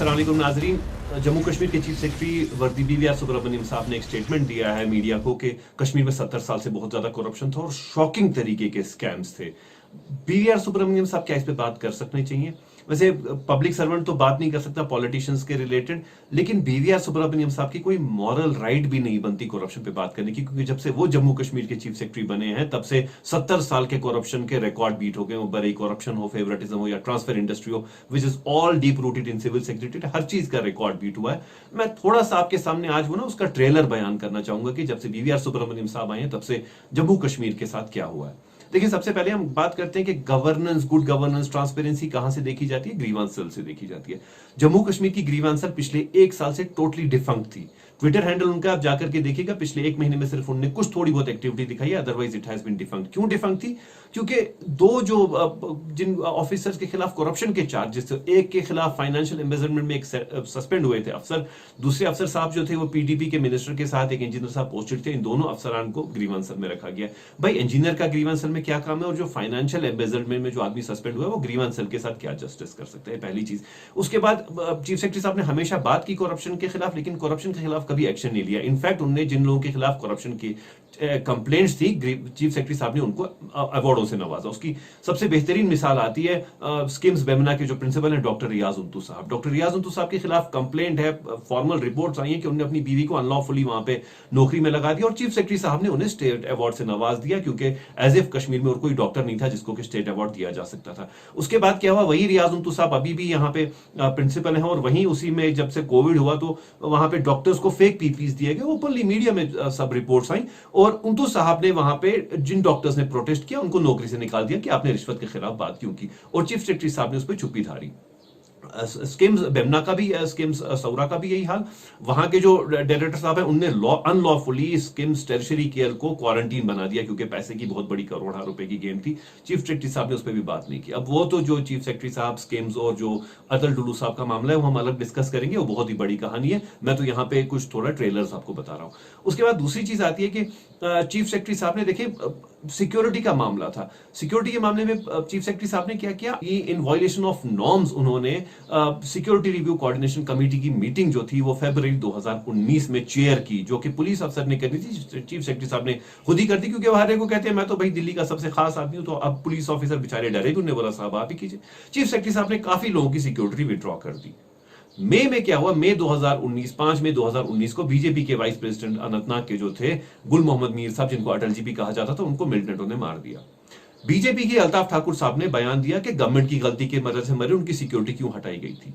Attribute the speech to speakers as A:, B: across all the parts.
A: अस्सलाम वालेकुम नाजरीन। जम्मू कश्मीर के चीफ सेक्रेटरी वर्दी BVR सुब्रमण्यम साहब ने एक स्टेटमेंट दिया है मीडिया को कि कश्मीर में 70 साल से बहुत ज्यादा करप्शन था और शॉकिंग तरीके के स्कैम्स थे। BVR सुब्रमण्यम साहब क्या इस पे बात कर सकने चाहिए? वैसे पब्लिक सर्वेंट तो बात नहीं कर सकता पॉलिटिशियंस के रिलेटेड, लेकिन BVR सुब्रमण्यम साहब की कोई मॉरल राइट भी नहीं बनती करप्शन पे बात करने की, क्योंकि जब से वो जम्मू कश्मीर के चीफ सेक्रेटरी बने हैं तब से 70 साल के करप्शन के रिकॉर्ड बीट हो गए। वो बड़े करप्शन हो, फेवरेटिज्म हो या ट्रांसफर इंडस्ट्री हो, which is all deep rooted in civil secretary, हर चीज का रिकॉर्ड बीट हुआ है। मैं थोड़ा सा आपके सामने आज वो ना उसका ट्रेलर बयान करना चाहूंगा कि जब से BVR सुब्रमण्यम साहब आए हैं तब से जम्मू कश्मीर के साथ क्या हुआ है। देखिए, सबसे पहले हम बात करते हैं कि गवर्नेंस, गुड गवर्नेंस, ट्रांसपेरेंसी कहां से देखी जाती है? ग्रीवांस सेल से देखी जाती है। जम्मू कश्मीर की ग्रीवांस सेल पिछले 1 साल से टोटली डिफंक्ट थी। ट्विटर हैंडल उनका आप जाकर के देखिएगा, पिछले 1 महीने में सिर्फ उन्होंने कुछ थोड़ी बहुत एक्टिविटी दिखाई है, otherwise it has been defunct. क्यों डिफंक्ट थी? क्योंकि दो जो जिन ऑफिसर्स के खिलाफ करप्शन के चार्जेस थे, एक के खिलाफ फाइनेंशियल एम्बेजलमेंट में एक सस्पेंड हुए थे अफसर, दूसरे अफसर साहब जो थे वो PDP के मिनिस्टर के साथ एक इंजीनियर साहब पोस्टेड थे। इन दोनों अफसरान को ग्रीवांस सेल में रखा गया। भाई, इंजीनियर का ग्रीवांस सेल में क्या काम है, और जो फाइनेंशियल एम्बेजलमेंट में जो आदमी सस्पेंड हुआ है वो ग्रीवांस सेल के साथ क्या जस्टिस कर सकते हैं? पहली चीज। उसके बाद चीफ सेक्रेटरी साहब ने हमेशा बात की करप्शन के खिलाफ, लेकिन करप्शन के खिलाफ कभी एक्शन नहीं लिया। इनफैक्ट उन्होंने जिन लोगों के खिलाफ करप्शन की कंप्लेंट्स थी, चीफ सेक्रेटरी साहब ने उनको अवार्डों से नवाजा। उसकी सबसे बेहतरीन मिसाल आती है स्किम्स बेमना के जो प्रिंसिपल हैं डॉक्टर रियाज उंतु साहब। डॉक्टर रियाज उंतु साहब के खिलाफ कंप्लेंट है, फॉर्मल रिपोर्ट्स आई हैं कि उन्होंने अपनी बीवी को अनलॉफुली वहां पे नौकरी में लगा दिया और चीफ सेक्रेटरी साहब ने उन्हें स्टेट अवार्ड से नवाज दिया, क्योंकि एज इफ कश्मीर में और कोई डॉक्टर नहीं था जिसको कि स्टेट अवार्ड दिया जा सकता था। उसके बाद क्या हुआ, वही रियाज उंतु साहब अभी भी यहाँ पे प्रिंसिपल हैं, और वहीं उसी में जब से कोविड हुआ तो वहां पे डॉक्टर्स को फेक PPEs दिए गए। ओपनली मीडिया में सब रिपोर्ट्स आई, और उंतु साहब ने वहां पे जिन डॉक्टर्स ने प्रोटेस्ट किया उनको नौकरी से निकाल दिया कि आपने रिश्वत के खिलाफ बात क्यों की, और चीफ सेक्रेटरी साहब ने उस पर चुप्पी धारी। स्किम्स बेमना का भी, स्किम्स सौरा का भी यही हाल। वहां के जो डायरेक्टर साहब हैं उनने अनलॉफुली स्किम्स टर्शियरी केयर को क्वारंटीन बना दिया, क्योंकि पैसे की बहुत बड़ी करोड़ों रुपए की गेम थी। चीफ सेक्रेटरी साहब ने उस पर भी बात नहीं की। अब वो तो जो चीफ सेक्रेटरी साहब, स्किम्स और जो अतल डुल्लू साहब का मामला है वो हम अलग डिस्कस करेंगे, वो बहुत ही बड़ी कहानी है। मैं तो यहाँ पे कुछ थोड़ा ट्रेलर्स आपको बता रहा हूँ। उसके बाद दूसरी चीज आती है कि चीफ सेक्रेटरी साहब ने, देखिए, सिक्योरिटी का मामला था। सिक्योरिटी के मामले में चीफ सेक्रेटरी साहब ने क्या किया, इन वायलेशन ऑफ नॉर्म्स उन्होंने सिक्योरिटी रिव्यू कोऑर्डिनेशन कमेटी की मीटिंग जो थी वो फरवरी 2019 में चेयर की, जो कि पुलिस अफसर ने करनी थी, चीफ सेक्रेटरी साहब ने खुद ही कर दी, क्योंकि हर एक को कहते हैं मैं तो भाई दिल्ली का सबसे खास आदमी हूं। तो अब पुलिस ऑफिसर बेचारे डरे, तो उन्होंने बोला साहब आप ही कीजिए। चीफ सेक्रेटरी साहब ने काफी लोगों की सिक्योरिटी विड्रॉ कर दी। मई में क्या हुआ, मई 2019, 5 मई 2019 को बीजेपी के वाइस प्रेसिडेंट अनंतनाग के जो थे गुल मोहम्मद मीर साहब, जिनको अटल जी भी कहा जाता था, उनको मिलिटेंटों ने मार दिया। बीजेपी के अल्ताफ ठाकुर साहब ने बयान दिया कि गवर्नमेंट की गलती की वजह से मरे, उनकी सिक्योरिटी क्यों हटाई गई थी।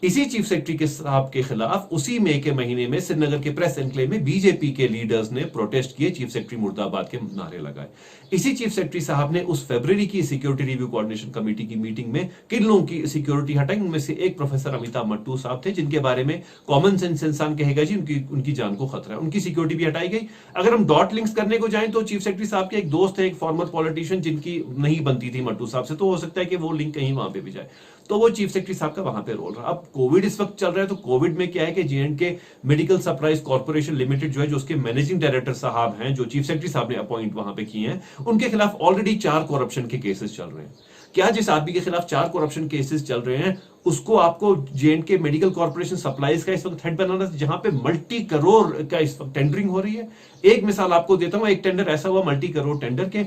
A: इसी चीफ सेक्रेटरी के साहब के खिलाफ उसी मई के महीने में श्रीनगर के प्रेस एनक्लेव में बीजेपी के लीडर्स ने प्रोटेस्ट किए, चीफ सेक्रेटरी मुर्दाबाद के नारे लगाए। इसी चीफ सेक्रेटरी साहब ने उस फरवरी की सिक्योरिटी रिव्यू कोऑर्डिनेशन कमेटी की मीटिंग में किन लोगों की सिक्योरिटी हटाई? उनमें से एक प्रोफेसर अमिताभ मट्टू साहब थे, जिनके बारे में कॉमन सेंस इंसान कहेगा जी उनकी जान को खतरा है, उनकी सिक्योरिटी भी हटाई गई। अगर हम डॉट लिंक्स करने को जाएं तो चीफ सेक्रेटरी साहब के एक दोस्त है, एक फॉर्मर पॉलिटिशियन, जिनकी नहीं बनती थी मट्टू साहब से, तो हो सकता है कि वो लिंक कहीं वहां पे भी जाए, तो वो चीफ सेक्रेटरी साहब का वहां पे रोल रहा। अब कोविड इस वक्त चल रहा है, तो कोविड में क्या है कि J&K medical supplies corporation limited जो है, जो उसके मैनेजिंग डायरेक्टर साहब हैं, जो चीफ सेक्रेटरी साहब ने अपॉइंट वहां पे किए हैं, उनके खिलाफ ऑलरेडी 4 करप्शन के केसेस चल रहे हैं। क्या जिस आदमी के खिलाफ 4 करप्शन केसेस चल रहे हैं उसको आपको J&K मेडिकल कॉर्पोरेशन सप्लाईज का इस वक्त हेड बनाना, जहां पे मल्टी करोड़ का इस वक्त टेंडरिंग हो रही है? एक मिसाल आपको देता हूं, एक टेंडर ऐसा हुआ मल्टी करोड़ टेंडर के,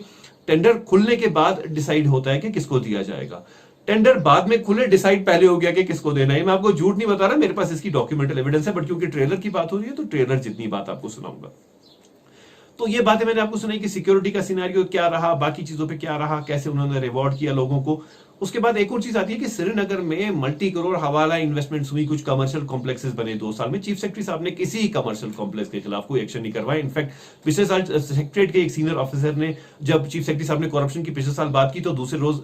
A: टेंडर खुलने के बाद डिसाइड होता है कि किसको दिया जाएगा। टेंडर बाद में खुले, डिसाइड पहले हो गया कि किसको देना है। मैं आपको झूठ नहीं बता रहा, मेरे पास इसकी डॉक्यूमेंटल एविडेंस है, बट क्योंकि ट्रेलर की बात हो रही है तो ट्रेलर जितनी बात आपको सुनाऊंगा। तो ये बातें मैंने आपको सुनाई कि सिक्योरिटी का सिनेरियो क्या रहा, बाकी चीजों पे क्या रहा, कैसे उन्होंने रिवॉर्ड किया लोगों को। उसके बाद एक और चीज आती है कि श्रीनगर में मल्टी करोड़ हवाला इन्वेस्टमेंट्स हुई, कुछ कमर्शियल कॉम्प्लेक्सेस बने 2 साल में। चीफ सेक्रेटरी साहब ने किसी कमर्शियल कॉम्प्लेक्स के खिलाफ कोई एक्शन नहीं करवाया। इनफैक्ट पिछले साल सेक्रेटरीट के एक सीनियर ऑफिसर ने, जब चीफ सेक्रेटरी साहब ने करप्शन की पिछले साल बात की, तो दूसरे रोज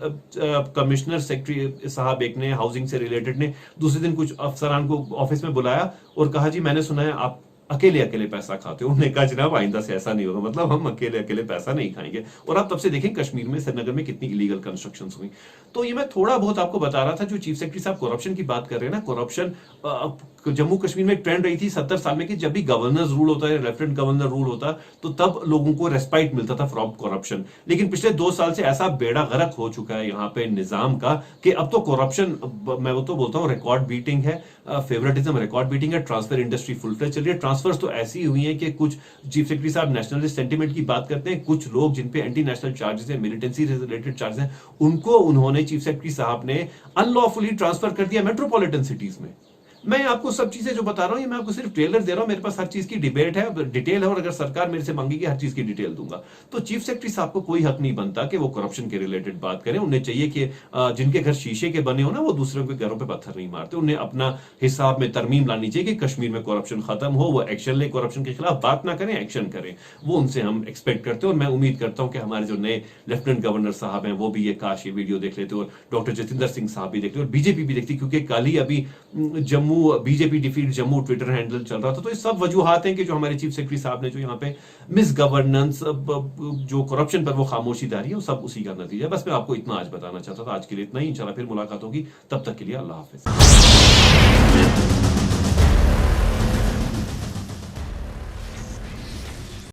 A: कमिश्नर सेक्रेटरी साहब एक ने, हाउसिंग से रिलेटेड ने, दूसरे दिन कुछ अफसरान को ऑफिस में बुलाया और कहा जी मैंने सुना है आप अकेले अकेले पैसा खाते हो। उन्होंने कहा जनाब आइंदा से ऐसा नहीं होगा, मतलब हम अकेले अकेले पैसा नहीं खाएंगे। और आप तब से देखें कश्मीर में, श्रीनगर में कितनी इलीगल कंस्ट्रक्शंस हुई। तो ये मैं थोड़ा बहुत आपको बता रहा था, जो चीफ सेक्रेटरी साहब करप्शन की बात कर रहे हैं ना, करप्शन जम्मू कश्मीर में एक ट्रेंड रही थी 70 साल में कि जब भी गवर्नर्स रूल होता है, लेफ्टिनेंट गवर्नर रूल होता, तो तब लोगों को रेस्पाइट मिलता था फ्रॉम करप्शन। लेकिन पिछले 2 साल से ऐसा बेड़ा गर्क हो चुका है यहाँ पे निजाम का कि अब तो करप्शन, मैं वो तो बोलता हूँ रिकॉर्ड बीटिंग है, फेवरेटिज्म रिकॉर्ड बीटिंग है, ट्रांसफर इंडस्ट्री फुल फ्लेज चल रही है। ट्रांसफर्स तो ऐसी हुई है कि कुछ चीफ सेक्रेटरी साहब नेशनलिस्ट सेंटिमेंट की बात करते हैं, कुछ लोग जिन पे एंटी नेशनल चार्जेस हैं, मिलिटेंसी रिलेटेड चार्जेस हैं, उनको उन्होंने चीफ सेक्रेटरी साहब ने अनलॉफुली ट्रांसफर कर दिया मेट्रोपॉलिटन सिटीज में। मैं आपको सब चीजें जो बता रहा हूं, ये मैं आपको सिर्फ ट्रेलर दे रहा हूं, मेरे पास हर चीज की डिबेट है, डिटेल है, और अगर सरकार मेरे से मांगेगी हर चीज की डिटेल दूंगा। तो चीफ सेक्रेटरी साहब को कोई हक नहीं बनता कि वो करप्शन के रिलेटेड बात करें। उन्हें चाहिए कि जिनके घर शीशे के बने हो ना, वो दूसरों के घरों पे पत्थर नहीं मारते। उन्हें अपना हिसाब में तरमीम लानी चाहिए कि कश्मीर में करप्शन खत्म हो, वो एक्शन ले, करप्शन के खिलाफ बात ना करें, एक्शन करें। वो उनसे हम एक्सपेक्ट करते हैं, और मैं उम्मीद करता हूं कि हमारे जो नए लेफ्टिनेंट गवर्नर साहब हैं वो भी ये काश ये वीडियो देख लेते, और डॉक्टर जतिंदर सिंह साहब भी देखते, और बीजेपी भी देखती, क्योंकि कल ही अभी Jammu BJP defeat Jammu Twitter handle चल रहा था। तो ये सब वजूहात हैं कि जो हमारे चीफ सेक्रेटरी साहब ने जो यहाँ पे मिस गवर्नेंस, जो करप्शन पर वो खामोशी दारी है, वो सब उसी का नतीजा है। बस मैं आपको इतना आज बताना चाहता था। आज के लिए इतना ही, इंशाल्लाह फिर मुलाकात होगी, तब तक के लिए अल्लाह हाफिज।